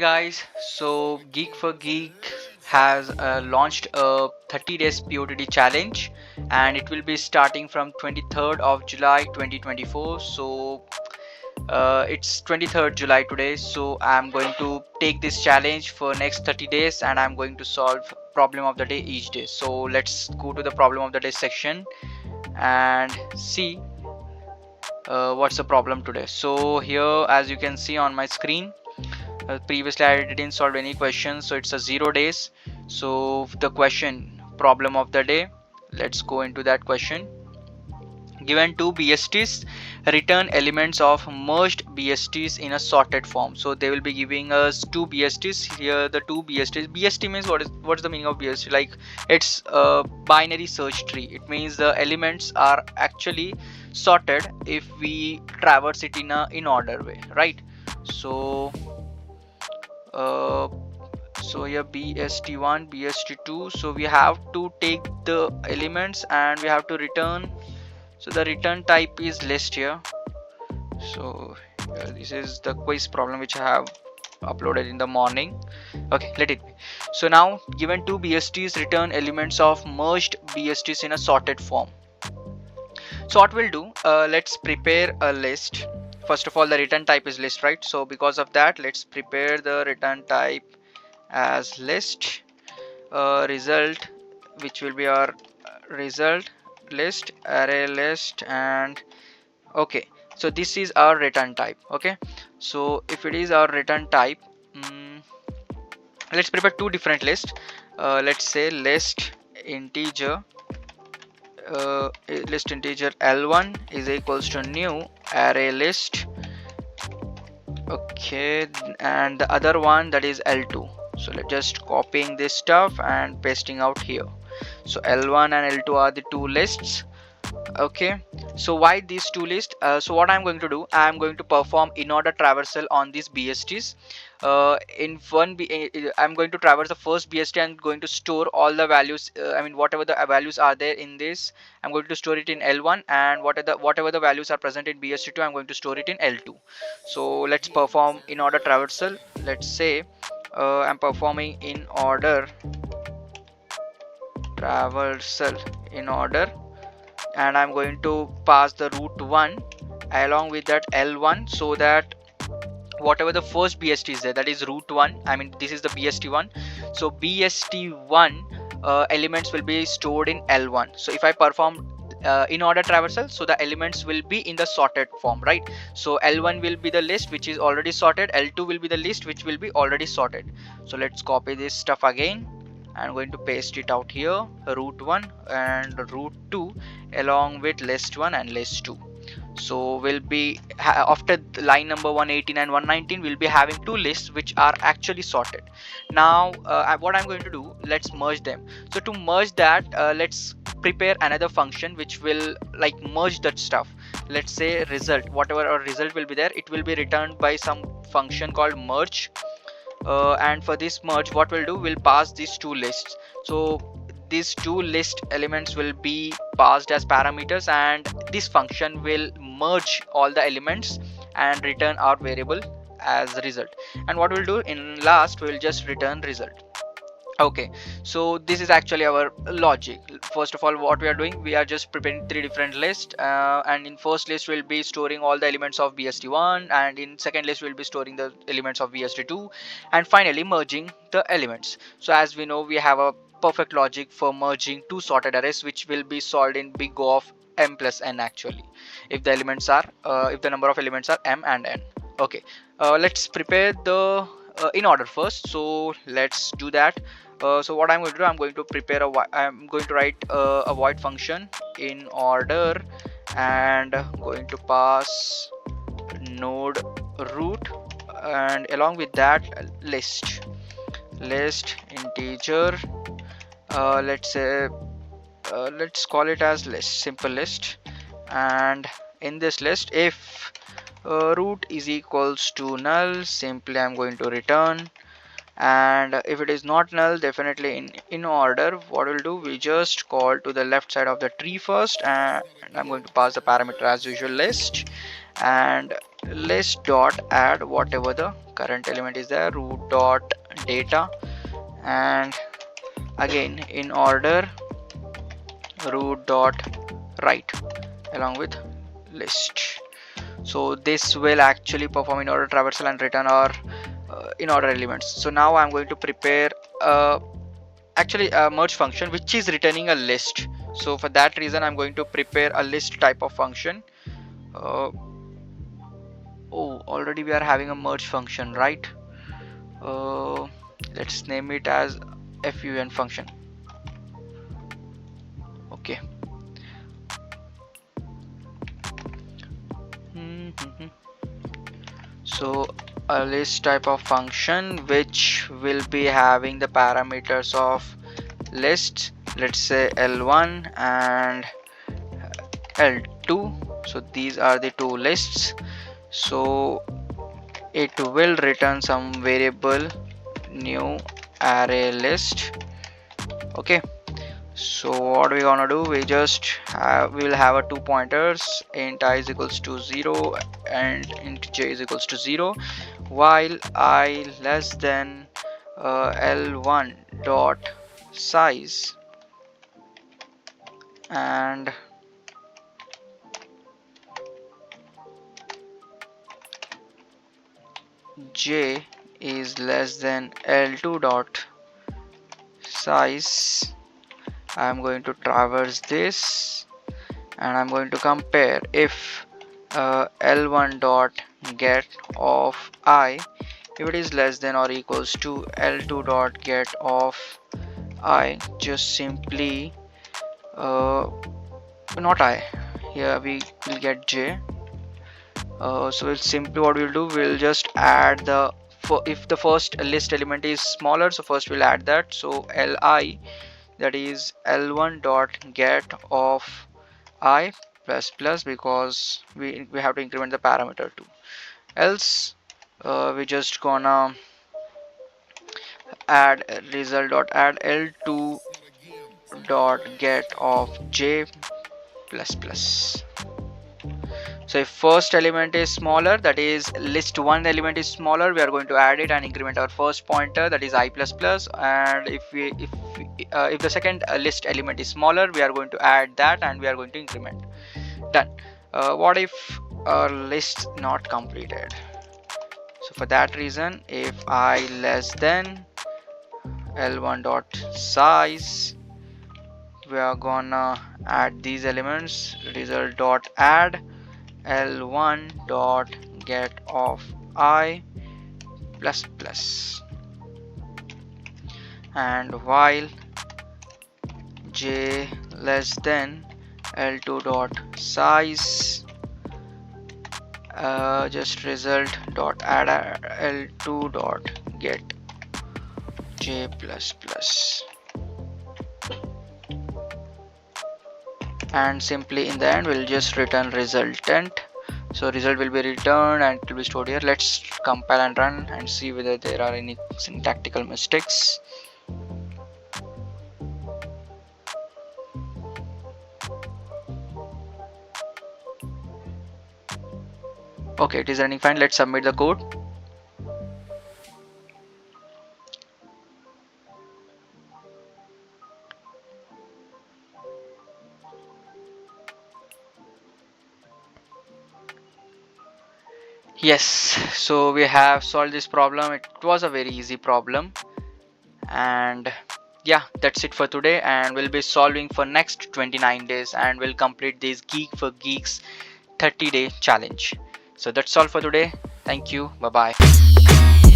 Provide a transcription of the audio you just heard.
guys, so Geek for Geek has launched a 30 days POTD challenge, and it will be starting from 23rd of July 2024. So it's 23rd July today, so I'm going to take this challenge for next 30 days and I'm going to solve problem of the day each day. So let's go to the problem of the day section and see what's the problem today. So here, as you can see on my screen, previously I didn't solve any questions, so it's a 0 days. So the question problem of the day, let's go into that question. Given two BSTs, return elements of merged BSTs in a sorted form. So they will be giving us two BSTs. Here the two BSTs. BST means what's the meaning of BST? Like it's a binary search tree. It means the elements are actually sorted if we traverse it in a in order way, right? So uh, so here BST1, BST2, so we have to take the elements and we have to return. So the return type is list here. So this is the quiz problem which I have uploaded in the morning. Okay, let it be. So now given two BSTs, return elements of merged BSTs in a sorted form. So what we'll do, let's prepare a list. First of all, the return type is list, right? So because of that, let's prepare the return type as list. Result, which will be our result list, array list, and okay, so this is our return type. Okay, so if it is our return type, let's prepare two different lists. Let's say list integer L1 is equals to new array list. Okay, and the other one, that is L2. So let's just copying this stuff and pasting out here. So L1 and L2 are the two lists. Okay, so why these two lists? So what I'm going to do, I'm going to perform in order traversal on these BSTs. In one I'm going to traverse the first BST and going to store all the values. I mean whatever the values are there in this, I'm going to store it in L1, and whatever the values are present in BST2, I'm going to store it in L2. So let's perform in order traversal. Let's say I'm performing in order traversal in order, and I'm going to pass the root 1 along with that L1, so that whatever the first BST is there, that is root 1, I mean this is the BST1, so BST1 elements will be stored in L1. So if I perform in order traversal, so the elements will be in the sorted form, right? So L1 will be the list which is already sorted, L2 will be the list which will be already sorted. So let's copy this stuff again. I'm going to paste it out here, root 1 and root 2 along with list 1 and list 2. So we'll be after line number 118 and 119, we'll be having two lists which are actually sorted. Now what I'm going to do, let's merge them. So to merge that, let's prepare another function which will like merge that stuff. Let's say result, whatever our result will be there, it will be returned by some function called merge. And for this merge, what we'll do, we'll pass these two lists. So these two list elements will be passed as parameters, and this function will merge all the elements and return our variable as result. And what we'll do in last, we'll just return result. Okay, so this is actually our logic. First of all, what we are doing, we are just preparing three different lists, and in first list we'll be storing all the elements of BST1, and in second list we'll be storing the elements of BST2, and finally merging the elements. So as we know, we have a perfect logic for merging two sorted arrays, which will be solved in big O of m plus n actually, if the elements are if the number of elements are m and n. Okay, let's prepare the in order first. So let's do that. So what I'm going to do, I'm going to prepare I'm going to write a void function in order, and going to pass node root, and along with that list integer, let's say let's call it as list, simple list. And in this list, if root is equals to null, simply I'm going to return. And if it is not null, definitely in order, what we'll do, we just call to the left side of the tree first, and I'm going to pass the parameter as usual list, and list dot add whatever the current element is there, root dot data, and again in order root dot write along with list. So this will actually perform in order traversal and return our in order elements. So now I'm going to prepare actually a merge function which is returning a list. So for that reason I'm going to prepare a list type of function. Oh, already we are having a merge function, right? Let's name it as fun function. Okay. So a list type of function which will be having the parameters of lists, let's say L1 and L2. So these are the two lists. So it will return some variable new array list. Okay, so what we gonna do, we will have a 2 pointers, int I is equals to 0 and int j is equals to 0, while I less than L1 dot size and j is less than L2 dot size. I'm going to traverse this and I'm going to compare if L1 dot get of I, if it is less than or equals to L2 dot get of I, just simply not I, here we will get j. So we'll simply, what we'll do, we'll just add the, if the first list element is smaller, so first we'll add that. So li, that is L1 dot get of I plus plus, because we have to increment the parameter too. Else we just gonna add result dot add L2 dot get of j plus plus. So if first element is smaller, that is list one element is smaller, we are going to add it and increment our first pointer, that is I plus plus. And if the second list element is smaller, we are going to add that and we are going to increment. Done. What if our list not completed? So for that reason, if I less than L1 dot size, we are gonna add these elements, result dot add L1 dot get of I plus plus, and while j less than L2 dot size, just result dot add L2 dot get j plus plus, and simply in the end we'll just return resultant. So result will be returned and it will be stored here. Let's compile and run and see whether there are any syntactical mistakes. Okay, it is running fine. Let's submit the code. Yes, so we have solved this problem. It was a very easy problem, and yeah, that's it for today, and we'll be solving for next 29 days and we'll complete this Geek for Geeks 30-day challenge. So that's all for today. Thank you. Bye bye.